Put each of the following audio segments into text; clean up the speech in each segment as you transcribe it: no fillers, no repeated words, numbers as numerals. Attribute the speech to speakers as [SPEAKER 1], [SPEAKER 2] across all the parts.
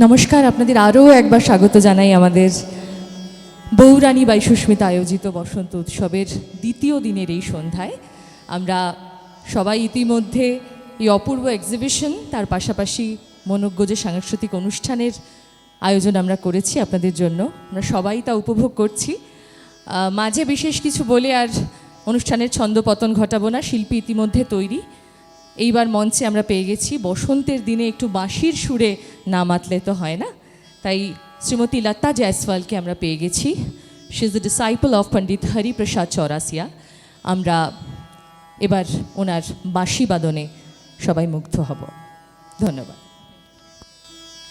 [SPEAKER 1] নমস্কার, আপনাদের আরও একবার স্বাগত জানাই আমাদের বৌরানী বাই সুস্মিতা আয়োজিত বসন্ত উৎসবের দ্বিতীয় দিনের এই সন্ধ্যায়। আমরা সবাই ইতিমধ্যে এই অপূর্ব এক্সিবিশন তার পাশাপাশি মনোজ্ঞ যে সাংস্কৃতিক অনুষ্ঠানের আয়োজন আমরা করেছি আপনাদের জন্য, আমরা সবাই তা উপভোগ করছি। মাঝে বিশেষ কিছু বলে আর অনুষ্ঠানের ছন্দপতন ঘটাবো না, শিল্পী ইতিমধ্যে তৈরি। এইবার মঞ্চে আমরা পেয়ে গেছি বসন্তের দিনে একটু বাঁশির সুরে না মাতলে তো হয় না, তাই শ্রীমতী লতা জয়সওয়ালকে আমরা পেয়ে গেছি। She is the disciple of Pandit Hariprasad Chaurasia. আমরা এবার ওনার বাঁশি বাদনে সবাই মুগ্ধ হব। ধন্যবাদ।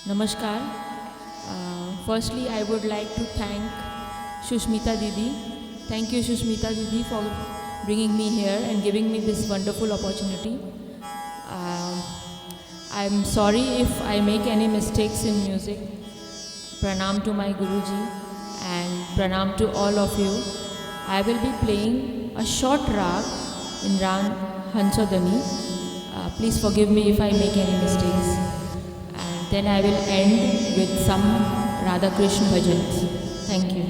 [SPEAKER 2] Namaskar. Firstly, I would like to thank Shushmita Didi. Thank you, Shushmita Didi, for bringing me here and giving me this wonderful opportunity. I'm sorry if I make any mistakes in music. Pranam to my Guruji and pranam to all of you. I will be playing a short rag in Rang Hansadani. Please forgive me if I make any mistakes. And then I will end with some Radha Krishna bhajans. Thank you.